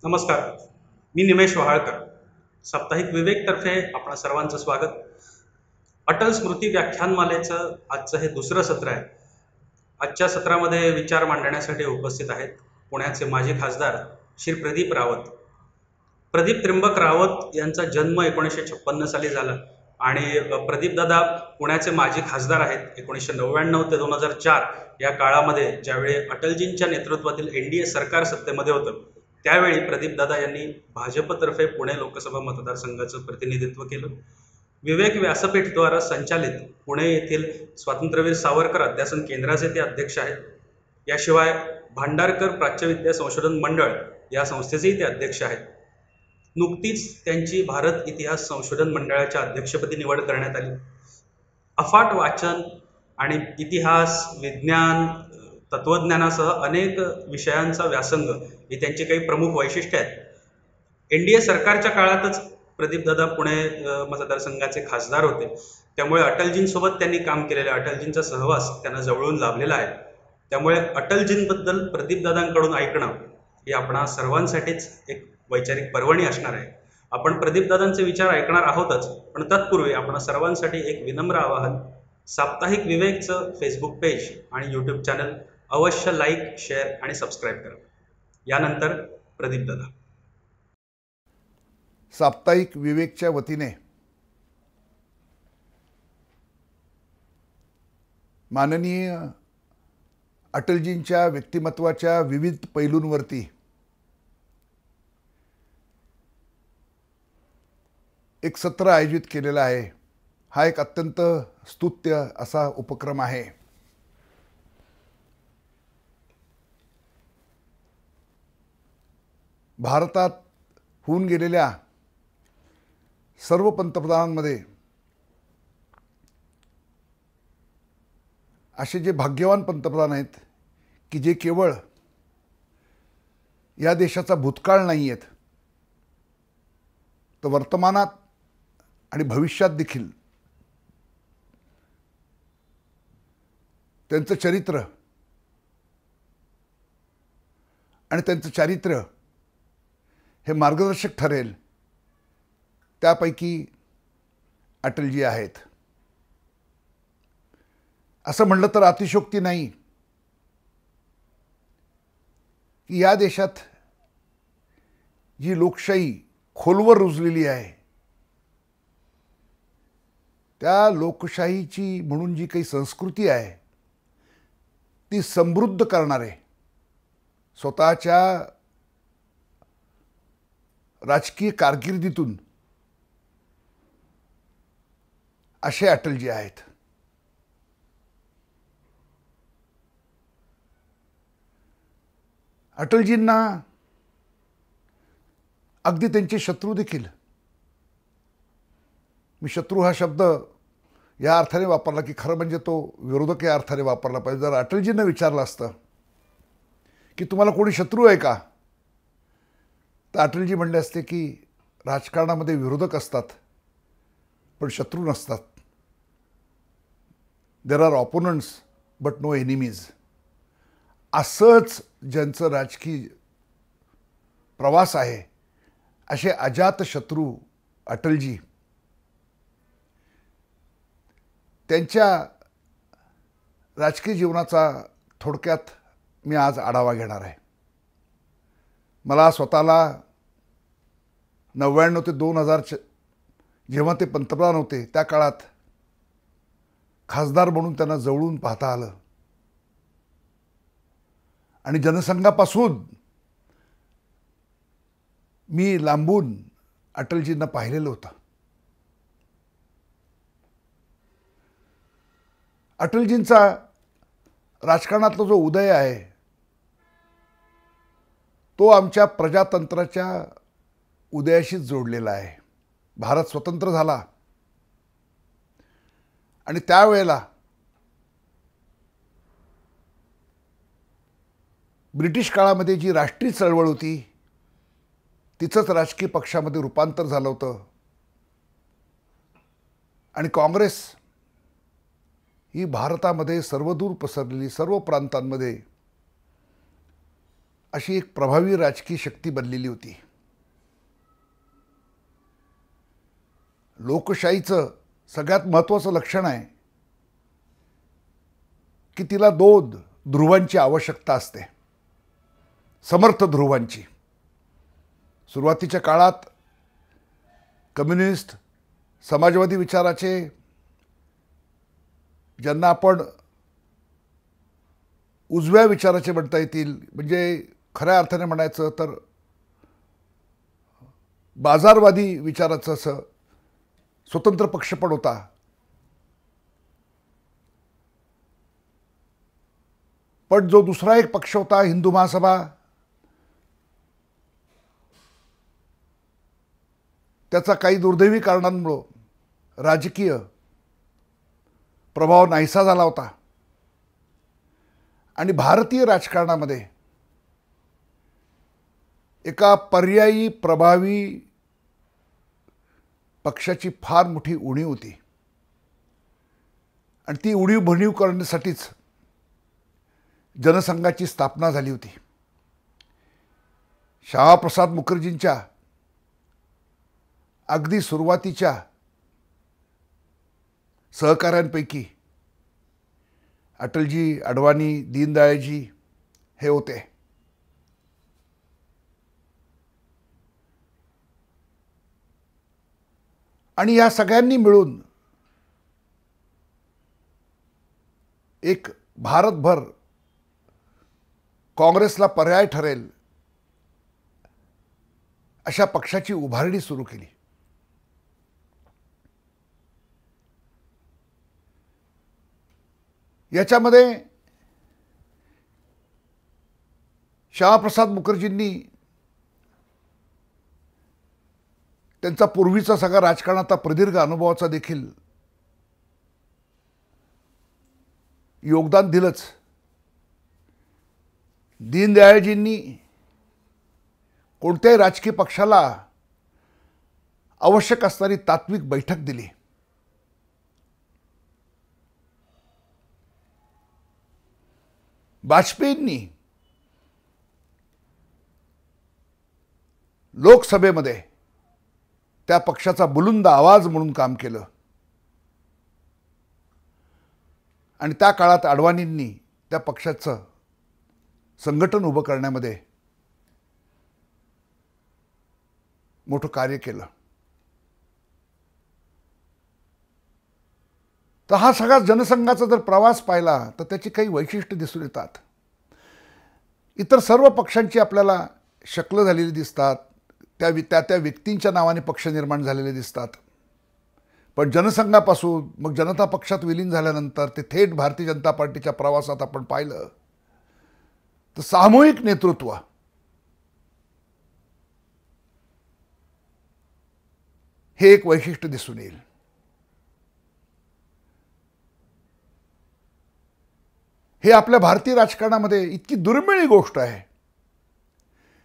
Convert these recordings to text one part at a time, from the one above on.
नमस्कार. मी निमेश वहाळकर. साप्ताहिक विवेकतर्फे आपणा सर्वांचं स्वागत. अटल स्मृती व्याख्यानमालेचं आजचं हे दुसरं सत्र आहे. आजच्या सत्रामध्ये विचार मांडण्यासाठी उपस्थित आहेत पुण्याचे माजी खासदार श्री प्रदीप रावत. प्रदीप त्र्यंबक रावत यांचा जन्म 1956 साली झाला आणि प्रदीपदादा पुण्याचे माजी खासदार आहेत. 1999 ते 2004 या काळामध्ये ज्यावेळी अटलजींच्या नेतृत्वातील NDA सरकार सत्तेमध्ये होतं त्यावेळी प्रदीपदादा यांनी भाजपतर्फे पुणे लोकसभा मतदारसंघाचं प्रतिनिधित्व केलं. विवेक व्यासपीठद्वारा संचालित पुणे येथील स्वातंत्र्यवीर सावरकर अध्यासन केंद्राचे ते अध्यक्ष आहेत. याशिवाय भांडारकर प्राच्यविद्या संशोधन मंडळ या संस्थेचेही ते अध्यक्ष आहेत. नुकतीच त्यांची भारत इतिहास संशोधन मंडळाच्या अध्यक्षपदी निवड करण्यात आली. अफाट वाचन आणि इतिहास, विज्ञान, तत्वज्ञानासह अनेक विषयांचा व्यासंग ही त्यांची काही प्रमुख वैशिष्ट्ये आहेत. NDA सरकारच्या काळातच प्रदीपदादा पुणे मतदारसंघाचे खासदार होते, त्यामुळे अटलजींसोबत त्यांनी काम केलेलं आहे. अटलजींचा सहवास त्यांना जवळून लाभलेला आहे. त्यामुळे अटलजींबद्दल प्रदीपदादांकडून ऐकणं ही आपणा सर्वांसाठीच एक वैचारिक पर्वणी असणार आहे. आपण प्रदीपदादांचे विचार ऐकणार आहोतच, पण तत्पूर्वी आपण सर्वांसाठी एक विनम्र आवाहन: साप्ताहिक विवेकचं फेसबुक पेज आणि यूट्यूब चॅनल अवश्य लाईक, शेअर आणि सबस्क्राईब करा. यानंतर प्रदीपदादा. साप्ताहिक विवेकच्या वतीने माननीय अटलजींच्या व्यक्तिमत्वाच्या विविध पैलूंवरती एक सत्र आयोजित केलेला आहे. हा एक अत्यंत स्तुत्य असा उपक्रम आहे. भारतात होऊन गेलेल्या सर्व पंतप्रधानांमध्ये असे जे भाग्यवान पंतप्रधान आहेत की जे केवळ या देशाचा भूतकाळ नाही आहेत, तर वर्तमानात आणि भविष्यात देखील त्यांचं चरित्र आणि त्यांचं चारित्र्य हे मार्गदर्शक ठरेल, त्यापैकी अटलजी आहेत. असं म्हणलं तर अतिशयोक्ती नाही की या देशात जी लोकशाही खोलवर रुजलेली आहे, त्या लोकशाहीची म्हणून जी काही संस्कृती आहे ती समृद्ध करणारे स्वतःच्या राजकीय कारकिर्दीतून असे अटलजी आहेत. अटलजींना अगदी त्यांचे शत्रू देखील, मी शत्रू हा शब्द या अर्थाने वापरला की खरं म्हणजे तो विरोधक या अर्थाने वापरला पाहिजे. जर अटलजींना विचारलं असतं की तुम्हाला कोणी शत्रू आहे का, तर अटलजी म्हणले असते की राजकारणामध्ये विरोधक असतात पण शत्रू नसतात. There are opponents but no enemies. असंच ज्यांचं राजकीय प्रवास आहे असे अजात शत्रू अटलजी. त्यांच्या राजकीय जीवनाचा थोडक्यात मी आज आढावा घेणार आहे. मला स्वतःला 99 ते 2000 जेव्हा ते पंतप्रधान होते त्या काळात खासदार म्हणून त्यांना जवळून पाहता आलं आणि जनसंघापासून मी लांबून अटलजींना पाहिलेलं होतं. अटलजींचा राजकारणातला जो उदय आहे तो आमच्या प्रजातंत्राच्या उदयाशीच जोडलेला आहे. भारत स्वतंत्र झाला आणि त्यावेळेला ब्रिटिश काळामध्ये जी राष्ट्रीय चळवळ होती तिचंच राजकीय पक्षामध्ये रूपांतर झालं होतं आणि काँग्रेस ही भारतामध्ये सर्वदूर पसरलेली, सर्व प्रांतांमध्ये अशी एक प्रभावी राजकीय शक्ती बनलेली होती. लोकशाहीचं सगळ्यात महत्त्वाचं लक्षण आहे की तिला 2 ध्रुवांची आवश्यकता असते, समर्थ ध्रुवांची. सुरुवातीच्या काळात कम्युनिस्ट, समाजवादी विचाराचे, ज्यांना आपण उजव्या विचाराचे म्हणता येतील, म्हणजे खऱ्या अर्थाने म्हणायचं तर बाजारवादी विचाराचं असं स्वतंत्र पक्ष पण होता. पण जो दुसरा एक पक्ष होता, हिंदू महासभा, त्याचा काही दुर्दैवी कारणांमुळे राजकीय प्रभाव नाहीसा झाला होता आणि भारतीय राजकारणामध्ये एका पर्यायी प्रभावी पक्षाची फार मोठी उणीव होती आणि ती उणीव भरीव करण्यासाठीच जनसंघाची स्थापना झाली होती. श्यामाप्रसाद मुखर्जींच्या अगदी सुरुवातीच्या सहकाऱ्यांपैकी अटलजी, अडवाणी, दीनदयाळजी हे होते. आणि या सगळ्यांनी मिळून एक भारतभर काँग्रेसला पर्याय ठरेल अशा पक्षाची उभारणी सुरू केली. याच्यामध्ये श्यामाप्रसाद मुखर्जींनी त्यांचा पूर्वीचा सगळा राजकारणाचा प्रदीर्घ अनुभवाचा देखील योगदान दिलंच. दीनदयाळजींनी कोणत्याही राजकीय पक्षाला आवश्यक असणारी तात्विक बैठक दिली. वाजपेयींनी लोकसभेमध्ये त्या पक्षाचा बुलंद आवाज म्हणून काम केलं आणि त्या काळात अडवाणींनी त्या पक्षाचं संघटन उभं करण्यामध्ये मोठं कार्य केलं. तर हा सगळा जनसंघाचा जर प्रवास पाहिला तर त्याची काही वैशिष्ट्ये दिसून येतात. इतर सर्व पक्षांची आपल्याला शक्ल झालेली दिसतात, त्या व्यक्तींच्या नावाने पक्ष निर्माण झालेले दिसतात. पण जनसंघापासून मग जनता पक्षात विलीन झाल्यानंतर ते थेट भारतीय जनता पार्टीच्या प्रवासात आपण पाहिलं तर सामूहिक नेतृत्व हे एक वैशिष्ट्य दिसून येईल. हे आपल्या भारतीय राजकारणामध्ये इतकी दुर्मिळ गोष्ट आहे.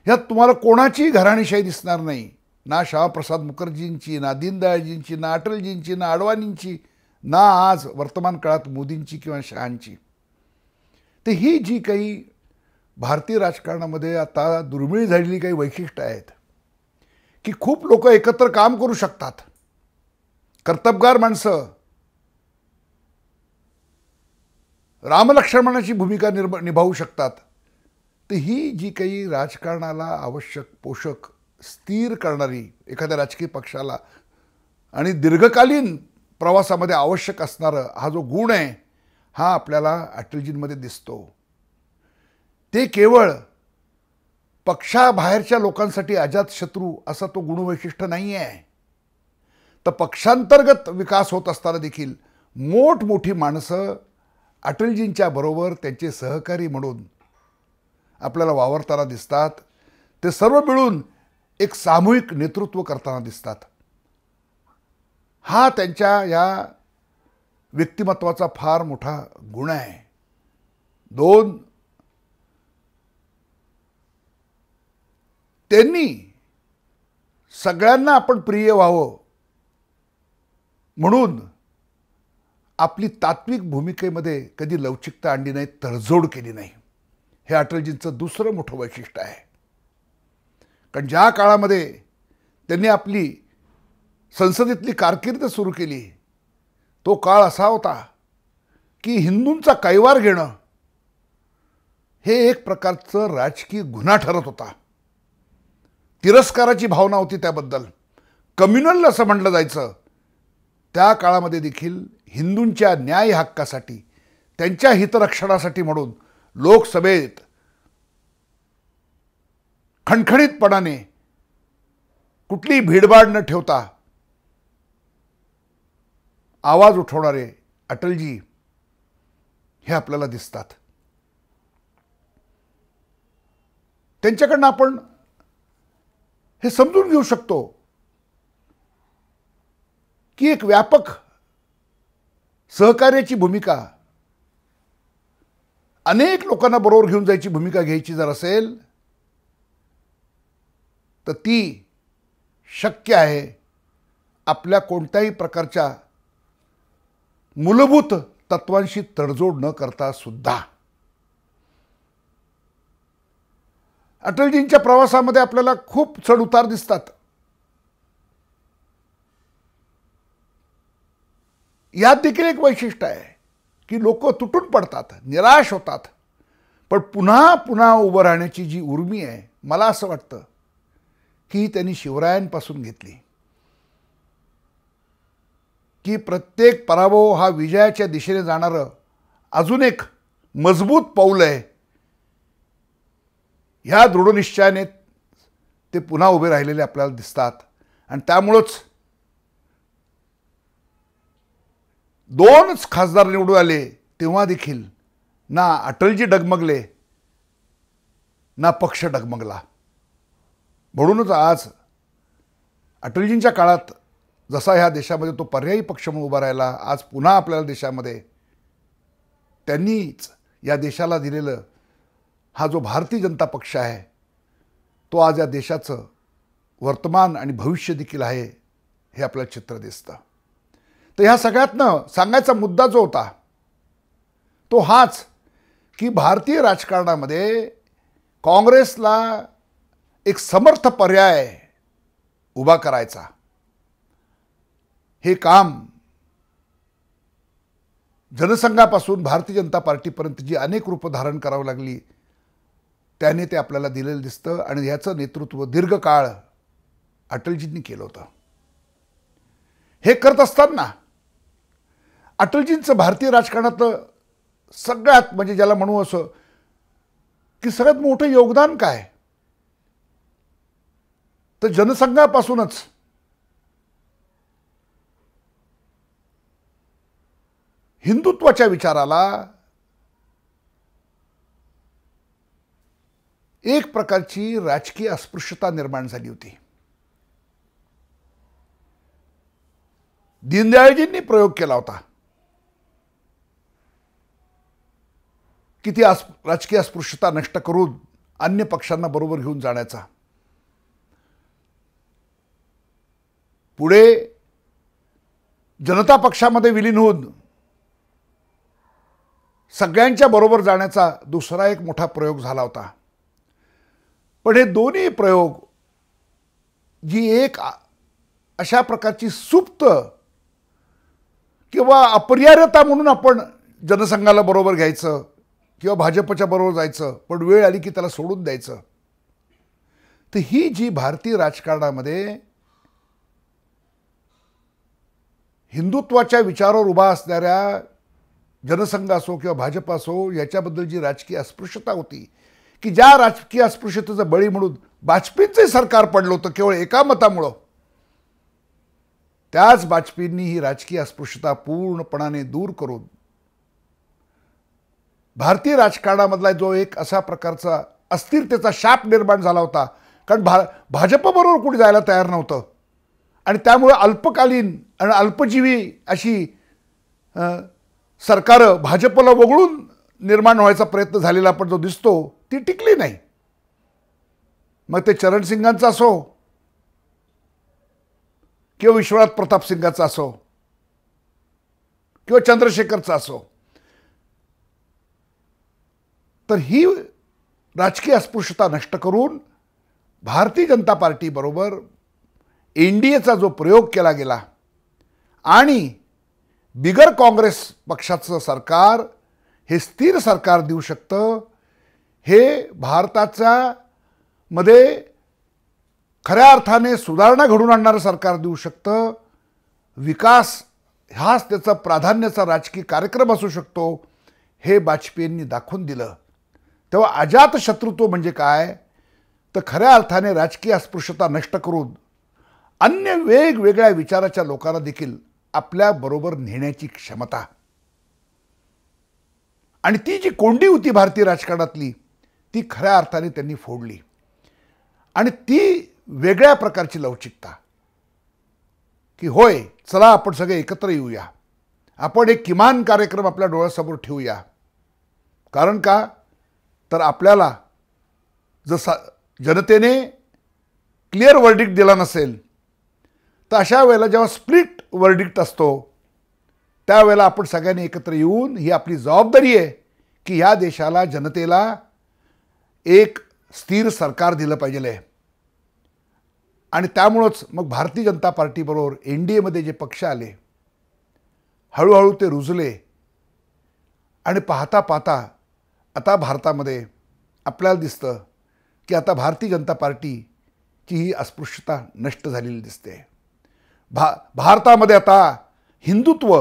यात तुम्हाला कोणाची घराणीशाही दिसणार नाही, ना श्यामाप्रसाद मुखर्जींची, ना दीनदयाळजींची, ना अटलजींची, ना अडवाणींची, ना आज वर्तमान काळात मोदींची किंवा शहांची. तर ही जी काही भारतीय राजकारणामध्ये आता दुर्मिळ झालेली काही वैशिष्ट्य आहेत की खूप लोक एकत्र काम करू शकतात, कर्तबगार माणसं रामलक्ष्मणाची भूमिका निभावू शकतात. तर ही जी काही राजकारणाला आवश्यक पोषक स्थिर करणारी एखाद्या राजकीय पक्षाला आणि दीर्घकालीन प्रवासामध्ये आवश्यक असणारा हा जो गुण आहे हा आपल्याला अटलजींमध्ये दिसतो. ते केवळ पक्षाबाहेरच्या लोकांसाठी अजातशत्रू असा तो गुणवैशिष्ट्य नाही आहे, तर पक्षांतर्गत विकास होत असताना देखील मोठमोठी माणसं अटलजींच्या बरोबर त्यांचे सहकारी म्हणून आपल्याला वावरताना दिसतात. ते सर्व मिळून एक सामूहिक नेतृत्व करताना दिसतात. हा त्यांच्या या व्यक्तिमत्वाचा फार मोठा गुण आहे. 2 त्यांनी सगळ्यांना आपण प्रिय व्हावं म्हणून आपली तात्विक भूमिकेमध्ये कधी लवचिकता आणली नाही, तडजोड केली नाही. हे अटलजींचं दुसरं मोठं वैशिष्ट्य आहे. कारण ज्या काळामध्ये त्यांनी आपली संसदेतली कारकीर्द सुरू केली तो काळ असा होता की हिंदूंचा कैवार घेणं हे एक प्रकारचं राजकीय गुन्हा ठरत होता. तिरस्काराची भावना होती त्याबद्दल. कम्युनल असं म्हटलं जायचं. त्या काळामध्ये देखील हिंदूंच्या न्याय हक्कासाठी त्यांच्या हितरक्षणासाठी म्हणून लोकसभेत खणखणीतपणाने कुठलीही भीडभाड न ठेवता आवाज उठवणारे अटलजी हे आपल्याला दिसतात. त्यांच्याकडनं आपण हे समजून घेऊ शकतो की एक व्यापक सहकार्याची भूमिका, अनेक लोकांना बरोबर घेऊन जायची भूमिका घ्यायची जर असेल तर ती शक्य आहे आपल्या कोणत्याही प्रकारच्या मूलभूत तत्वांशी तडजोड न करता सुद्धा. अटलजींच्या प्रवासामध्ये आपल्याला खूप चढउतार दिसतात. यात देखील एक वैशिष्ट्य आहे की लोक तुटून पडतात, निराश होतात, पण पुन्हा पुन्हा उभं राहण्याची जी उर्मी आहे, मला असं वाटतं की त्यांनी शिवरायांपासून घेतली. की प्रत्येक पराभव हा विजयाच्या दिशेने जाणारं अजून एक मजबूत पाऊल आहे. ह्या दृढनिश्चयाने ते पुन्हा उभे राहिलेले आपल्याला दिसतात. आणि त्यामुळंच 2च खासदार निवडून आले तेव्हा देखील ना अटलजी डगमगले ना पक्ष डगमगला. म्हणूनच आज अटलजींच्या काळात जसा ह्या देशामध्ये तो पर्यायी पक्ष म्हणून उभा राहिला, आज पुन्हा आपल्याला देशामध्ये त्यांनीच या देशाला दिलेलं हा जो भारतीय जनता पक्ष आहे तो आज या देशाचं वर्तमान आणि भविष्य देखील आहे हे आपल्याला चित्र दिसतं. तर ह्या सगळ्यातनं सांगायचा मुद्दा जो होता तो हाच की भारतीय राजकारणामध्ये काँग्रेसला एक समर्थ पर्याय उभा करायचा. हे काम जनसंघापासून भारतीय जनता पार्टीपर्यंत जी अनेक रूपं धारण करावं लागली त्याने ते आपल्याला दिलेलं दिसतं. आणि ह्याचं नेतृत्व दीर्घकाळ अटलजींनी केलं होतं. हे करत असताना अटलजींचं भारतीय राजकारणातलं सगळ्यात म्हणजे ज्याला म्हणू असं की सगळ्यात मोठं योगदान काय तर जनसंघापासूनच हिंदुत्वाच्या विचाराला एक प्रकारची राजकीय अस्पृश्यता निर्माण झाली होती. दीनदयाळजींनी प्रयोग केला होता की ती राजकीय अस्पृश्यता नष्ट करून अन्य पक्षांना बरोबर घेऊन जाण्याचा. पुढे जनता पक्षामध्ये विलीन होऊन सगळ्यांच्या बरोबर जाण्याचा दुसरा एक मोठा प्रयोग झाला होता. पण हे दोन्ही प्रयोग जी एक अशा प्रकारची सुप्त किंवा अपरिहार्यता म्हणून आपण जनसंघाला बरोबर घ्यायचं किंवा भाजपच्या बरोबर जायचं पण वेळ आली की त्याला सोडून द्यायचं. तर ही जी भारतीय राजकारणामध्ये हिंदुत्वाच्या विचारावर उभा असणाऱ्या जनसंघ असो किंवा भाजप असो याच्याबद्दल जी राजकीय अस्पृश्यता होती की ज्या राजकीय अस्पृश्यतेचा बळी म्हणून वाजपेयींचे सरकार पडलं होतं केवळ एका मतामुळं. त्याच वाजपेयींनी ही राजकीय अस्पृश्यता पूर्णपणाने दूर करून भारतीय राजकारणामधला जो एक असा प्रकारचा अस्थिरतेचा शाप निर्माण झाला होता कारण भाजपबरोबर कुठे जायला तयार नव्हतं आणि त्यामुळे अल्पकालीन आणि अल्पजीवी अशी सरकारं भाजपला वगळून निर्माण व्हायचा प्रयत्न झालेला पण जो दिसतो ती टिकली नाही. मग ते चरणसिंगांचा असो किंवा विश्वनाथ प्रताप सिंगाचा असो किंवा चंद्रशेखरचा असो. तर ही राजकीय अस्पृश्यता नष्ट करून भारतीय जनता पार्टीबरोबर एनडीएचा जो प्रयोग केला गेला आणि बिगर काँग्रेस पक्षाचं सरकार हे स्थिर सरकार देऊ शकतं, हे भारताच्या मध्ये खऱ्या अर्थाने सुधारणा घडवून आणणारं सरकार देऊ शकतं, विकास हाच त्याचा प्राधान्याचा राजकीय कार्यक्रम असू शकतो, हे वाजपेयींनी दाखवून दिलं. तेव्हा अजातशत्रुत्व म्हणजे काय, तर खऱ्या अर्थाने राजकीय अस्पृश्यता नष्ट करून अन्य वेगवेगळ्या विचाराच्या लोकांना देखील आपल्याबरोबर नेण्याची क्षमता. आणि ती जी कोंडी होती भारतीय राजकारणातली ती खऱ्या अर्थाने त्यांनी फोडली. आणि ती वेगळ्या प्रकारची लवचिकता की होय चला आपण सगळे एकत्र येऊया, आपण एक किमान कार्यक्रम आपल्या डोळ्यासमोर ठेवूया. कारण का, तर आपल्याला जसा जनतेने क्लिअर वर्डिक्ट दिला नसेल तर अशा वेळेला जेव्हा स्प्लिट वर्डिक्ट असतो त्यावेळेला आपण सगळ्यांनी एकत्र येऊन ही आपली जबाबदारी आहे की ह्या देशाला जनतेला एक स्थिर सरकार दिलं पाहिजे आहे. आणि त्यामुळंच मग भारतीय जनता पार्टीबरोबर एनडीएमध्ये जे पक्ष आले हळूहळू ते रुजले आणि पाहता पाहता आता भारतामध्ये आपल्याला दिसतं की आता भारतीय जनता पार्टीची ही अस्पृश्यता नष्ट झालेली दिसते. भारतामध्ये आता हिंदुत्व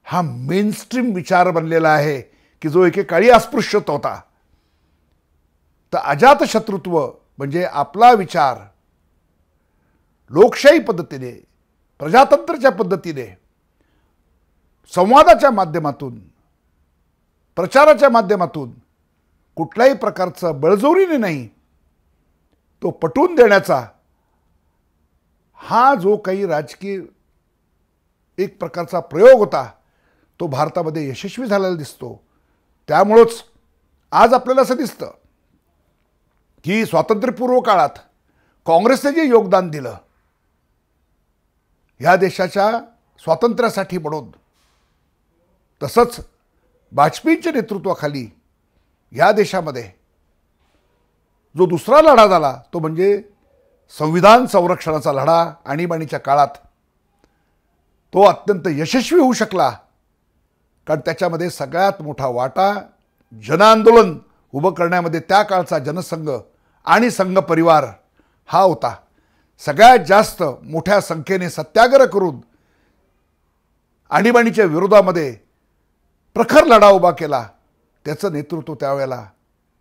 हा मेनस्ट्रीम विचार बनलेला आहे की जो एकेकाळी अस्पृश्यता होता. तर अजातशत्रुत्व म्हणजे आपला विचार लोकशाही पद्धतीने, प्रजातंत्राच्या पद्धतीने, संवादाच्या माध्यमातून, प्रचाराच्या माध्यमातून, कुठल्याही प्रकारचं बळजोरीने नाही, तो पटवून देण्याचा हा जो काही राजकीय एक प्रकारचा प्रयोग होता तो भारतामध्ये यशस्वी झालेला दिसतो. त्यामुळंच आज आपल्याला असं दिसतं की स्वातंत्र्यपूर्व काळात काँग्रेसने जे योगदान दिलं ह्या देशाच्या स्वातंत्र्यासाठी म्हणून, तसंच वाजपेयींच्या नेतृत्वाखाली ह्या देशामध्ये जो दुसरा लढा झाला तो म्हणजे संविधान संरक्षणाचा लढा आणीबाणीच्या काळात, तो अत्यंत यशस्वी होऊ शकला. कारण त्याच्यामध्ये सगळ्यात मोठा वाटा जनआंदोलन उभं करण्यामध्ये त्या काळचा जनसंघ आणि संघ परिवार हा होता. सगळ्यात जास्त मोठ्या संख्येने सत्याग्रह करून आणीबाणीच्या विरोधामध्ये प्रखर लढा उभा केला. त्याचं नेतृत्व त्यावेळेला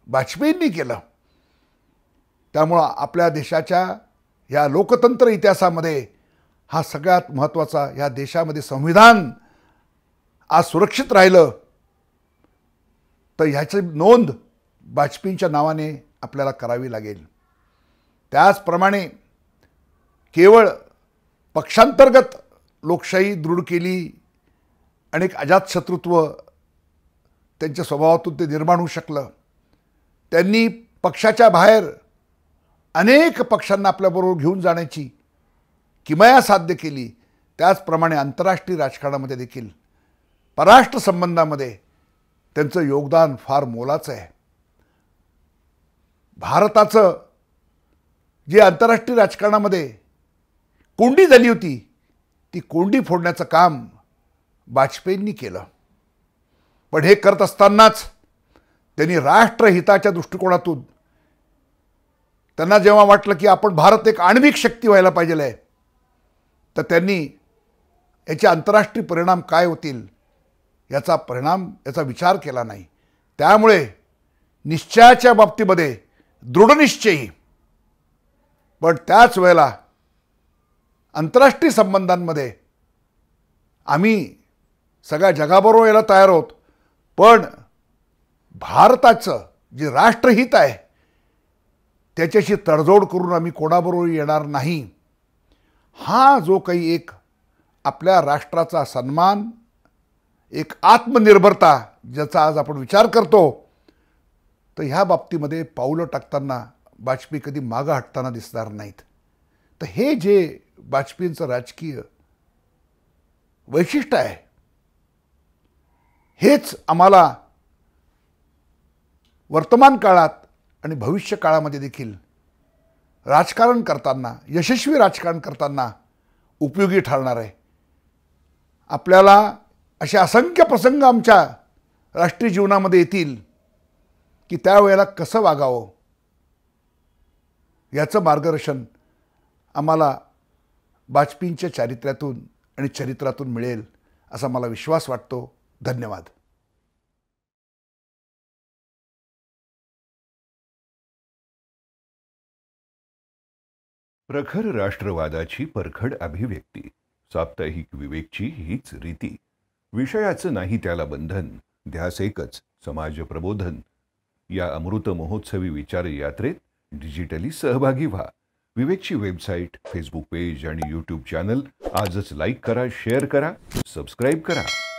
वाजपेयींनी केलं. त्यामुळं आपल्या देशाच्या या लोकतंत्र इतिहासामध्ये हा सगळ्यात महत्त्वाचा, या देशामध्ये संविधान आज सुरक्षित राहिलं तर ह्याची नोंद वाजपेयींच्या नावाने आपल्याला करावी लागेल. त्याचप्रमाणे केवळ पक्षांतर्गत लोकशाही दृढ केली आणि एक अजातशत्रुत्व त्यांच्या स्वभावातून ते निर्माण होऊ शकलं. त्यांनी पक्षाच्या बाहेर अनेक पक्षांना आपल्याबरोबर घेऊन जाण्याची किमया साध्य केली. त्याचप्रमाणे आंतरराष्ट्रीय राजकारणामध्ये देखील, परराष्ट्र संबंधामध्ये त्यांचं योगदान फार मोलाचं आहे. भारताचं जे आंतरराष्ट्रीय राजकारणामध्ये कोंडी झाली होती ती कोंडी फोडण्याचं काम वाजपेयींनी केलं. पण हे करत असतानाच त्यांनी राष्ट्रहिताच्या दृष्टिकोनातून त्यांना जेव्हा वाटलं की आपण भारत एक आण्विक शक्ती व्हायला पाहिजे आहे तर त्यांनी याचे आंतरराष्ट्रीय परिणाम काय होतील याचा विचार केला नाही. त्यामुळे निश्चयाच्या बाबतीमध्ये दृढनिश्चयी पण त्याच वेळेला आंतरराष्ट्रीय संबंधांमध्ये आम्ही सगळ्या जगाबरोबर यायला तयार आहोत, पण भारताचं जे राष्ट्रहित आहे त्याच्याशी तडजोड करून आम्ही कोणाबरोबर येणार नाही. हा जो काही एक आपल्या राष्ट्राचा सन्मान, एक आत्मनिर्भरता ज्याचा आज आपण विचार करतो, तर ह्या बाबतीमध्ये पाऊलं टाकताना वाजपेयी कधी मागं हटताना दिसणार नाहीत. तर हे जे वाजपेयींचं राजकीय वैशिष्ट्य आहे हेच आम्हाला वर्तमान काळात आणि भविष्य काळामध्ये देखील राजकारण करताना, यशस्वी राजकारण करताना उपयोगी ठरणार आहे. आपल्याला असे असंख्य प्रसंग आमच्या राष्ट्रीय जीवनामध्ये येतील की त्यावेळेला कसं वागावं याचं मार्गदर्शन आम्हाला वाजपेयींच्या चारित्र्यातून आणि चरित्रातून मिळेल असा मला विश्वास वाटतो. धन्यवाद. प्रखर राष्ट्रवादाची परखड अभिव्यक्ती, साप्ताहिक विवेकची हीच रीती. विषयाचं नाही त्याला बंधन, ध्यास एकच समाज प्रबोधन. या अमृत महोत्सवी विचार यात्रेत डिजिटली सहभागी व्हा. विवेकची वेबसाईट, फेसबुक पेज आणि यूट्यूब चॅनल आजच लाईक करा, शेअर करा, सबस्क्राईब करा.